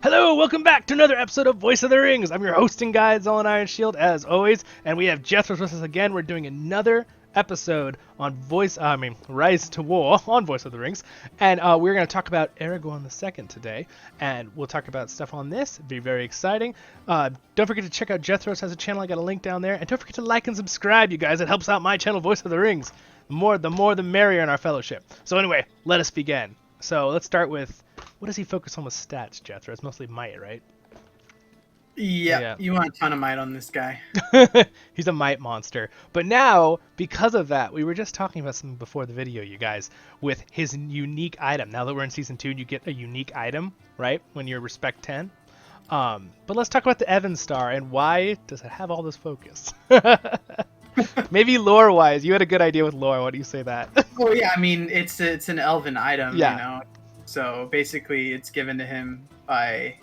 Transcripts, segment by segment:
Hello, welcome back to another episode of Voice of the Rings. I'm your hosting guide, Zolan Iron Shield, as always, and we have Jethro with us again. We're doing another episode on Rise to War on Voice of the Rings, and we're going to talk about Aragorn II today, and we'll talk about stuff on this. It'll be very exciting. Don't forget to check out Jethro's has a channel. I got a link down there, and don't forget to like and subscribe, you guys. It helps out my channel, Voice of the Rings. The more the merrier in our fellowship. So anyway, let us begin. So let's start with, what does he focus on with stats, Jethro? It's mostly might, right? Yeah, you want a ton of might on this guy. He's a might monster. But now, because of that, we were just talking about something before the video, you guys, with his unique item. Now that we're in Season 2, you get a unique item, right, when you're Respect 10. But let's talk about the Evans Star, and why does it have all this focus? Maybe lore-wise. You had a good idea with lore. Why do you say that? Oh yeah, I mean it's an elven item, Yeah. you know. So basically, it's given to him by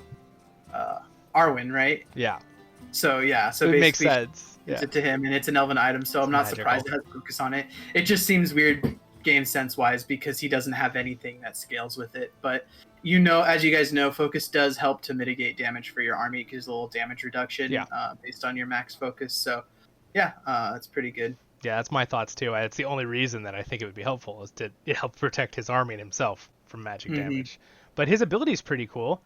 Arwen, right? Yeah. So yeah, so It basically, makes sense. it's Yeah. it to him, and it's an elven item. So I'm not magical. surprised it has focus on it. It just seems weird game sense wise because he doesn't have anything that scales with it. But you know, as you guys know, focus does help to mitigate damage for your army. It gives a little damage reduction based on your max focus. So yeah, it's pretty good. Yeah, that's my thoughts too. It's the only reason that I think it would be helpful is to it help protect his army and himself from magic damage. But his ability is pretty cool.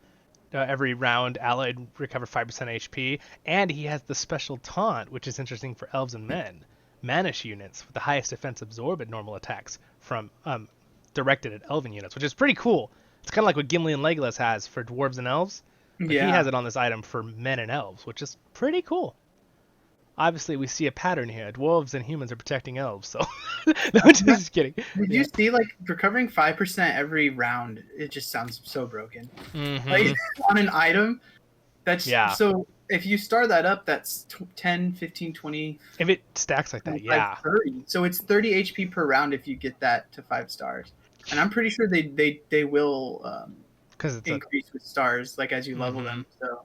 Every round, allied recover 5% HP, and he has the special taunt, which is interesting for elves and men. Manish units with the highest defense absorb at normal attacks from directed at elven units, which is pretty cool. It's kind of like what Gimli and Legolas has for dwarves and elves. But Yeah. he has it on this item for men and elves, which is pretty cool. Obviously, we see a pattern here. Dwarves and humans are protecting elves, so... No, just kidding. Did you see, like, recovering 5% every round? It just sounds so broken. Mm-hmm. Like, on an item, that's... Yeah. So, if you start that up, that's 10, 15, 20... If it stacks like that, 25, yeah. 30. So, it's 30 HP per round if you get that to 5 stars. And I'm pretty sure they will Because it's increase with stars, like, as you level them, so...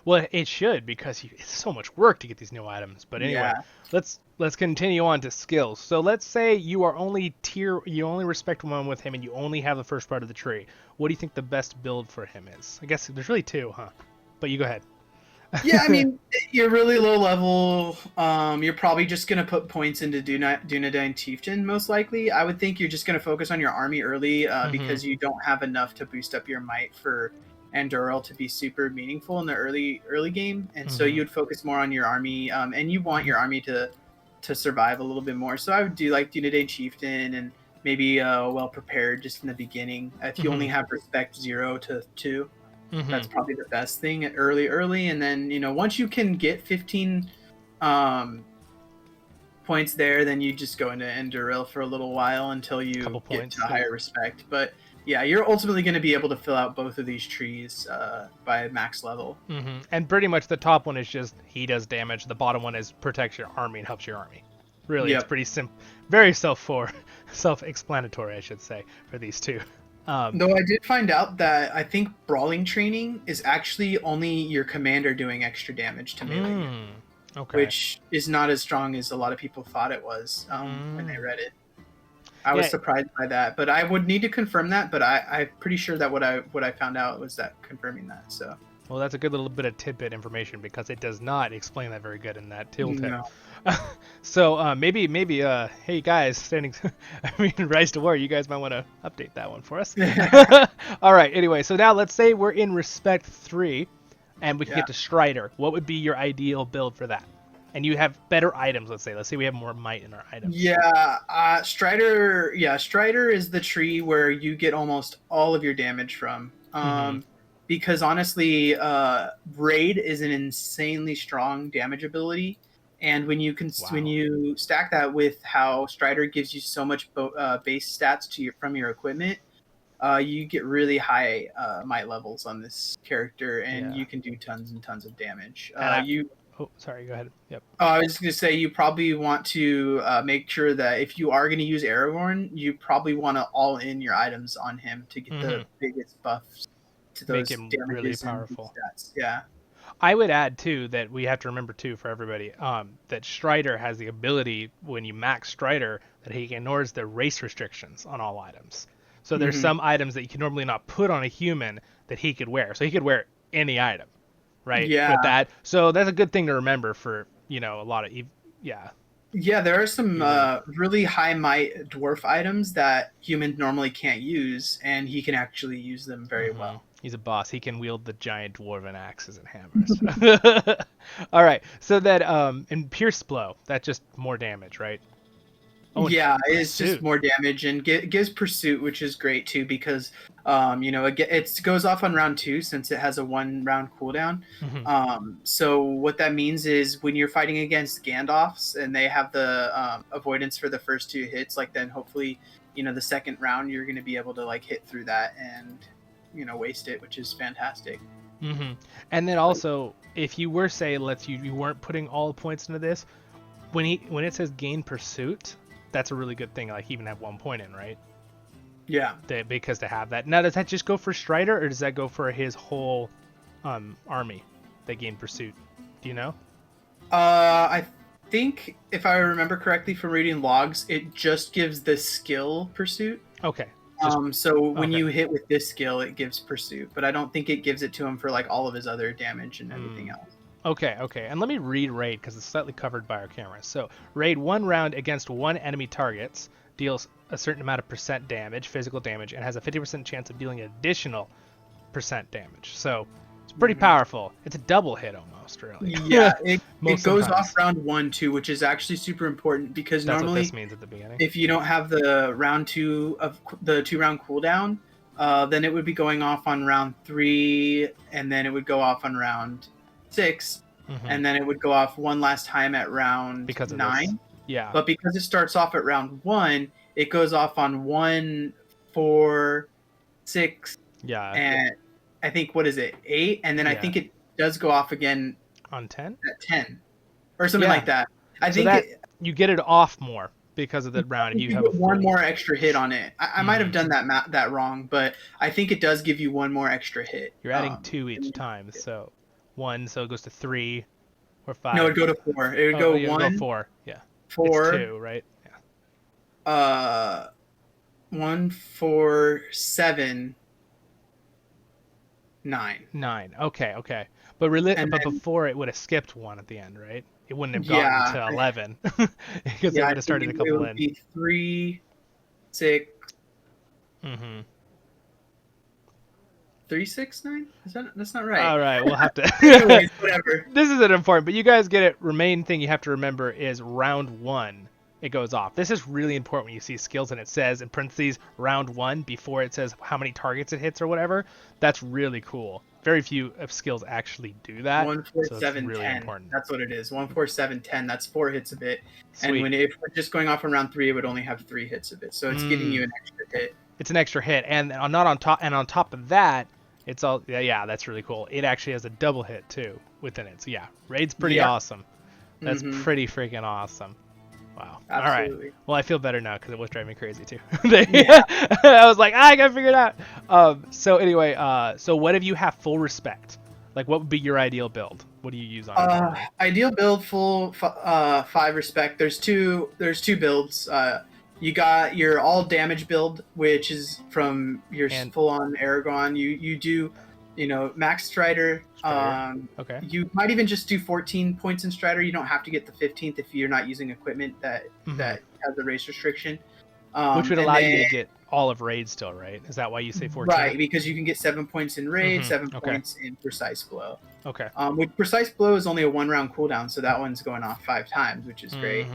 Well, it should, because it's so much work to get these new items. But anyway, let's continue on to skills. So let's say you only respect one with him, and you only have the first part of the tree. What do you think the best build for him is? I guess there's really two, huh? But you go ahead. Yeah, I mean, you're really low level. You're probably just going to put points into Dunedain Chieftain, most likely. I would think you're just going to focus on your army early because you don't have enough to boost up your might for Andoril to be super meaningful in the early game. And so you would focus more on your army, and you want your army to survive a little bit more. So I would do like Dunedain Chieftain and maybe well prepared just in the beginning. If you only have respect 0 to 2. That's probably the best thing at early, and then once you can get 15 points there, then you just go into Enduril for a little while until you get to higher respect. But yeah, you're ultimately going to be able to fill out both of these trees by max level. And pretty much the top one is just he does damage. The bottom one is protects your army and helps your army. Really, It's pretty simple, very self-explanatory, I should say, for these two. Though I did find out that I think brawling training is actually only your commander doing extra damage to melee, which is not as strong as a lot of people thought it was when they read it. I was surprised by that, but I would need to confirm that. But I'm pretty sure that what I found out was that confirming that. So. Well, that's a good little bit of tidbit information because it does not explain that very good in that tip. No. So maybe, hey guys, RiseToWar, you guys might want to update that one for us. All right. Anyway, so now let's say we're in Respect 3, and we can get to Strider. What would be your ideal build for that? And you have better items. Let's say we have more might in our items. Yeah, Strider. Yeah, Strider is the tree where you get almost all of your damage from. Because honestly, Raid is an insanely strong damage ability, and when you when you stack that with how Strider gives you so much base stats from your equipment, you get really high might levels on this character, and you can do tons and tons of damage. Oh, sorry. Go ahead. Yep. I was just going to say you probably want to make sure that if you are going to use Aragorn, you probably want to all in your items on him to get the biggest buffs to those. Make him really powerful. Stats. Yeah. I would add too that we have to remember too for everybody that Strider has the ability when you max Strider that he ignores the race restrictions on all items. So there's some items that you can normally not put on a human that he could wear. So he could wear any item, right? Yeah. With that, so that's a good thing to remember for a lot of yeah. Yeah, there are some Either. really high might dwarf items that humans normally can't use, and he can actually use them very well. He's a boss. He can wield the giant dwarven axes and hammers. All right. So that in Pierce Blow, that's just more damage, right? Oh, and Yeah, it's just Pursuit. more damage and gives pursuit, which is great too because it goes off on round 2 since it has a 1 round cooldown. So what that means is when you're fighting against Gandalfs and they have the avoidance for the first 2 hits, like then hopefully the second round you're going to be able to like hit through that and waste it, which is fantastic. And then also, if you were say, you weren't putting all the points into this, when it says gain pursuit, that's a really good thing. Like even have 1 point in, right? Yeah. Because to have that. Now, does that just go for Strider, or does that go for his whole army? They gain pursuit. Do you know? I think if I remember correctly from reading logs, it just gives the skill pursuit. Okay. So when you hit with this skill, it gives pursuit, but I don't think it gives it to him for like all of his other damage and everything else. Okay. And let me read raid because it's slightly covered by our cameras. So raid 1 round against 1 enemy targets, deals a certain amount of percent damage, physical damage, and has a 50% chance of dealing additional percent damage. So it's pretty powerful. It's a double hit almost, really. Yeah, it goes sometimes. off round 1 too, which is actually super important because That's normally what this means at the beginning. if you don't have the round 2 of the 2-round cooldown, then it would be going off on round 3, and then it would go off on round 6, and then it would go off one last time at round 9. Yeah. But because it starts off at round 1, it goes off on 1, 4, 6, and I think, what is it, 8? And then I think it does go off again on 10? At 10. Or something like that. I think you get it off more because of the round. If you have one more extra hit on it. I might have done that wrong, but I think it does give you one more extra hit. You're adding 2 each time, so 1, so it goes to 3 or 5. No, it would go to 4. It would go 1, go 4. Yeah. 4. It's 2, right? Yeah. 1, 4, 7, 9. 9. Okay. But before it would have skipped 1 at the end, right? It wouldn't have gotten to 11 because it would have started a couple in. It would be 3, 6. 3, 6, 9? That's not right. All right, we'll have to. Anyways, whatever. This isn't important, but you guys get it. Main thing you have to remember is round 1. It goes off. This is really important when you see skills and it says in parentheses round 1 before it says how many targets it hits or whatever. That's really cool. Very few of skills actually do that. 1, 4, so 7, really 10. Important. That's what it is. 1, 4, 7, 10. That's 4 hits of it. Sweet. And if we're just going off on round 3, it would only have 3 hits of it. So it's getting you an extra hit. It's an extra hit, and not on top. And on top of that, it's all that's really cool. It actually has a double hit too within it. So yeah, raid's pretty awesome. That's pretty freaking awesome. Wow. Absolutely. All right. Well, I feel better now because it was driving me crazy too. I was like, I gotta figure it out. So anyway, so what if you have full respect? Like, what would be your ideal build? What do you use on it? Ideal build, full 5 respect. There's two builds. You got your all damage build, which is from your full on Aragorn. You do, max Strider. Okay. You might even just do 14 points in Strider. You don't have to get the 15th if you're not using equipment that has a race restriction. Which would allow you to get all of raid still, right? Is that why you say 14? Right, because you can get 7 points in raid, 7 points in precise blow. Okay. With precise blow is only a 1-round cooldown, so that one's going off 5 times, which is great.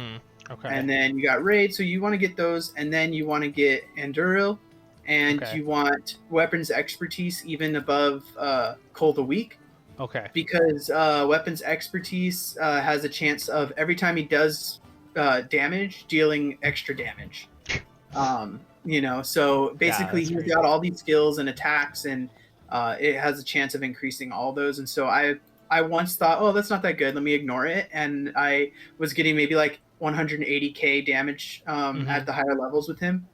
Okay. And then you got raid, so you want to get those, and then you want to get Enduril, and you want weapons expertise even above Cold a Week. Okay. Because weapons expertise has a chance of every time he does damage, dealing extra damage. So basically he's got all these skills and attacks, and it has a chance of increasing all those. And so I once thought, oh, that's not that good, let me ignore it. And I was getting maybe like 180k damage at the higher levels with him.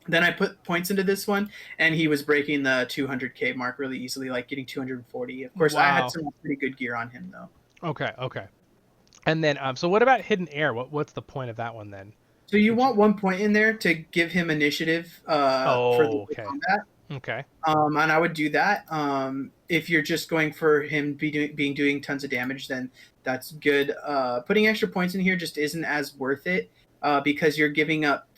Then I put points into this one, and he was breaking the 200k mark really easily, like getting 240. Of course, I had some pretty good gear on him though. Okay. And then, so what about Hidden Air? What's the point of that one then? So you want 1 point in there to give him initiative for the combat. Okay. And I would do that. If you're just going for him doing tons of damage, then that's good. Putting extra points in here just isn't as worth it because you're giving up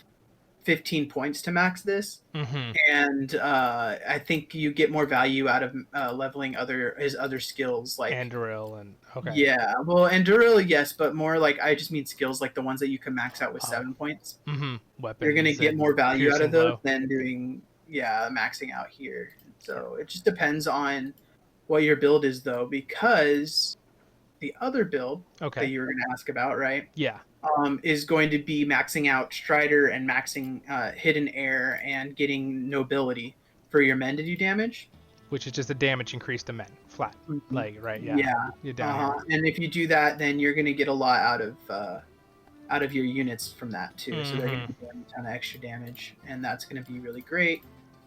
15 points to max this. Mm-hmm. And I think you get more value out of leveling his other skills, like Andoril and okay. yeah, well, Enduril, yes, but more like I just mean skills like the ones that you can max out with Oh. 7 points. Mm-hmm. You're gonna Weapons get and more value out of piercing those blow. than doing maxing out here. Yeah. So it just depends on what your build is, though, because the other build that Okay. you were gonna ask about, right? Yeah. Is going to be maxing out Strider and maxing Hidden Air and getting Nobility for your men to do damage. Which is just a damage increase to men, flat. Mm-hmm. Like right, yeah. Yeah. You're down here. And if you do that, then you're going to get a lot out of your units from that too. So they're going to be doing a ton of extra damage, and that's going to be really great.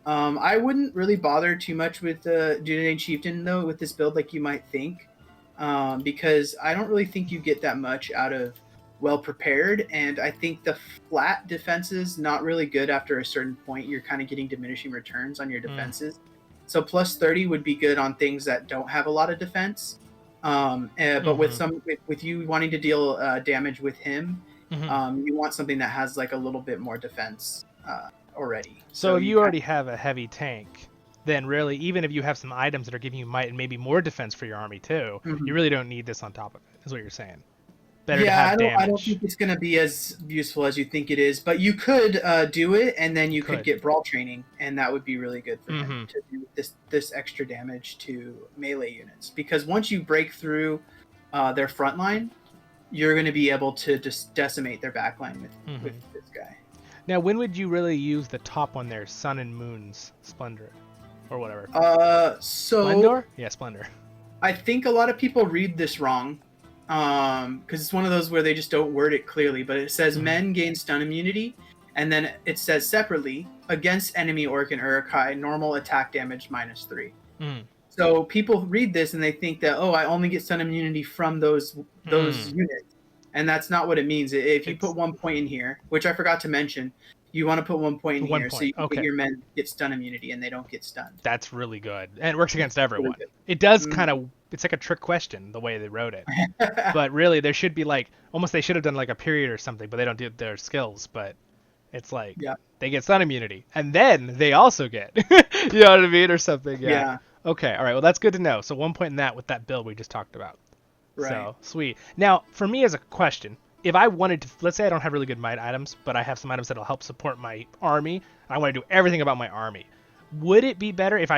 I wouldn't really bother too much with the Dunedain Chieftain though with this build, like you might think, because I don't really think you get that much out of well prepared, and I think the flat defenses not really good after a certain point. You're kind of getting diminishing returns on your defenses. So plus 30 would be good on things that don't have a lot of defense. But with you wanting to deal damage with him, you want something that has like a little bit more defense already. So if you already have a heavy tank, then really, even if you have some items that are giving you might and maybe more defense for your army too, you really don't need this on top of it, is what you're saying. Better to have damage. I don't think it's going to be as useful as you think it is, but you could do it, and then you could get brawl training, and that would be really good for him to do this extra damage to melee units. Because once you break through their front line, you're going to be able to just decimate their back line with this guy. Now, when would you really use the top one there, Sun and Moon's Splendor, or whatever? Splendor? Yeah, Splendor. I think a lot of people read this wrong. Because it's one of those where they just don't word it clearly, but it says men gain stun immunity, and then it says separately against enemy orc and Uruk-hai normal attack damage -3. So people read this and they think that I only get stun immunity from those units, and that's not what it means. If you put 1 point in here, which I forgot to mention, you want to put 1 point in here so you can get your men get stun immunity and they don't get stunned. That's really good, and it works against everyone. It does kind of. It's like a trick question the way they wrote it, but really there should be like almost they should have done like a period or something, but they don't do their skills. But it's like they get stun immunity and then they also get you know what I mean or something. Yeah. Okay. All right. Well, that's good to know. So 1 point in that with that build we just talked about. Right. So sweet. Now for me as a question, if I wanted to, let's say I don't have really good might items, but I have some items that'll help support my army. I want to do everything about my army. Would it be better if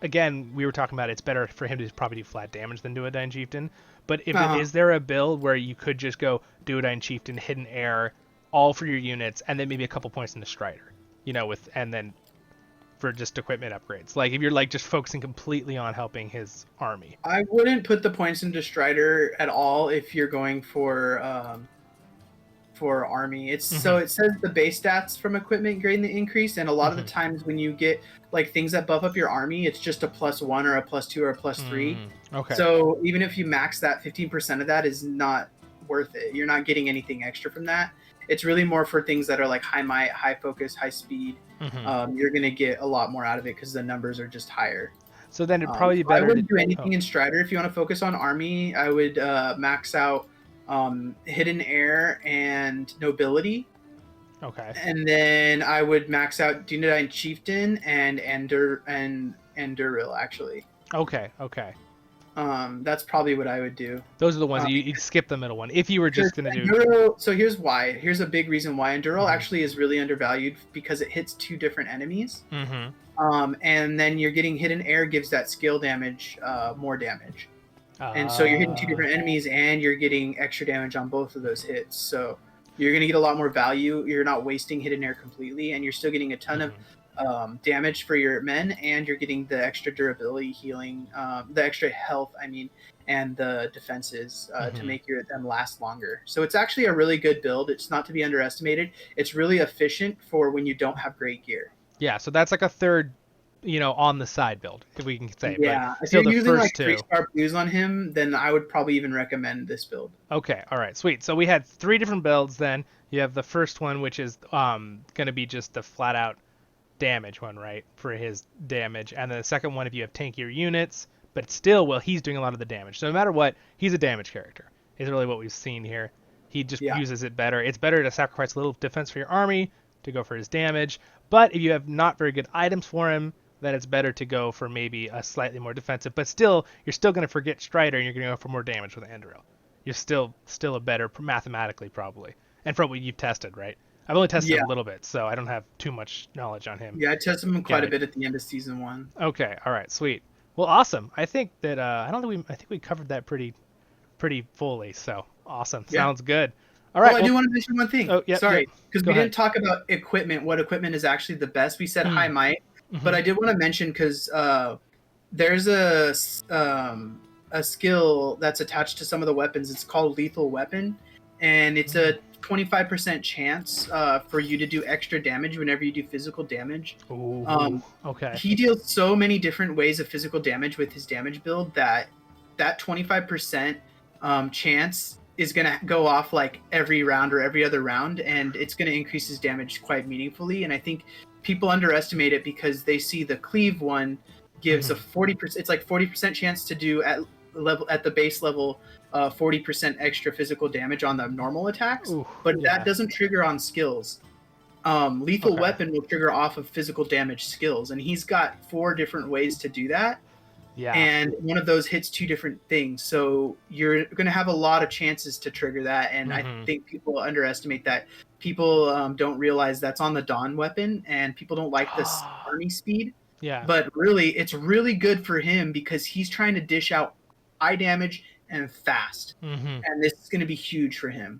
again, we were talking about it's better for him to probably do flat damage than Dunedain Chieftain. But is there a build where you could just go Dunedain Chieftain, Hidden Air, all for your units, and then maybe a couple points into Strider, and then for just equipment upgrades? Like if you're like just focusing completely on helping his army. I wouldn't put the points into Strider at all if you're going for army. It's so it says the base stats from equipment gain the increase, and a lot of the times when you get like things that buff up your army, it's just a +1 or a +2 or a +3. Okay. So even if you max that, 15% of that is not worth it. You're not getting anything extra from that. It's really more for things that are like high might, high focus, high speed. You're gonna get a lot more out of it because the numbers are just higher. So then it'd probably be better. I wouldn't do anything in Strider. If you want to focus on army, I would max out Hidden Air and Nobility. Okay. And then I would max out Dunedain Chieftain and Enduril actually. Okay. That's probably what I would do. Those are the ones you'd skip the middle one if you were just going to do. So here's why. Here's a big reason why Enduril actually is really undervalued because it hits 2 different enemies. And then you're getting Hidden Air gives that skill damage more damage. And so you're hitting 2 different enemies and you're getting extra damage on both of those hits. So you're going to get a lot more value. You're not wasting Hidden Air completely, and you're still getting a ton of damage for your men, and you're getting the extra durability healing, the extra health, and the defenses to make them last longer. So it's actually a really good build. It's not to be underestimated. It's really efficient for when you don't have great gear. Yeah, so that's like a third on the side build, if we can say. Yeah, if you're using like 3-star blues on him, then I would probably even recommend this build. Okay, all right, sweet. So we had 3 different builds then. You have the first one, which is going to be just the flat-out damage one, right, for his damage, and then the second one if you have tankier units. But still, well, he's doing a lot of the damage. So no matter what, he's a damage character. Is really what we've seen here. He just Yeah. uses it better. It's better to sacrifice a little defense for your army to go for his damage. But if you have not very good items for him, then it's better to go for maybe a slightly more defensive. But still, you're still going to forget Strider, and you're going to go for more damage with Anduril. You're still a better mathematically probably, and from what you've tested, right? I've only tested Yeah. a little bit, so I don't have too much knowledge on him. Yeah, I tested him quite a bit at the end of season 1. Okay, all right, sweet. Well, awesome. I think that I think we covered that pretty fully. So awesome. Yeah. Sounds good. All right. I do want to mention one thing. Oh, yeah, Sorry, because Go we ahead. didn't talk about equipment. What equipment is actually the best? We said high might, but I did want to mention because there's a skill that's attached to some of the weapons. It's called Lethal Weapon, and it's a 25% chance for you to do extra damage whenever you do physical damage. Ooh, okay. He deals so many different ways of physical damage with his damage build that 25% chance is going to go off like every round or every other round, and it's going to increase his damage quite meaningfully. And I think people underestimate it because they see the cleave one gives a 40%, it's like 40% chance to do at the base level 40% extra physical damage on the normal attacks. Ooh, but that doesn't trigger on skills. Lethal Weapon will trigger off of physical damage skills, and he's got 4 different ways to do that. Yeah. And one of those hits 2 different things, so you're going to have a lot of chances to trigger that. And I think people underestimate that. People don't realize that's on the Dawn weapon, and people don't like this army speed. Yeah. But really, it's really good for him because he's trying to dish out high damage and fast, and this is going to be huge for him.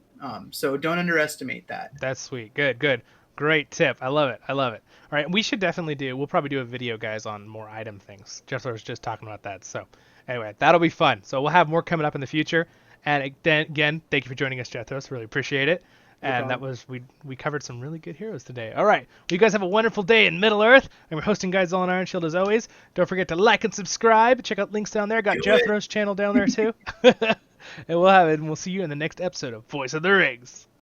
So don't underestimate that. That's sweet. Good. Great tip. I love it. All right, we should definitely we'll probably do a video, guys, on more item things. Jethro was just talking about that. So anyway, that'll be fun. So we'll have more coming up in the future. And then, again, thank you for joining us, Jethro. Really appreciate it. And that was, we covered some really good heroes today. All right. Well, you guys have a wonderful day in Middle-earth. And we're hosting guys all on Iron Shield as always. Don't forget to like and subscribe. Check out links down there. Got Jethro's channel down there too. And we'll see you in the next episode of Voice of the Rings.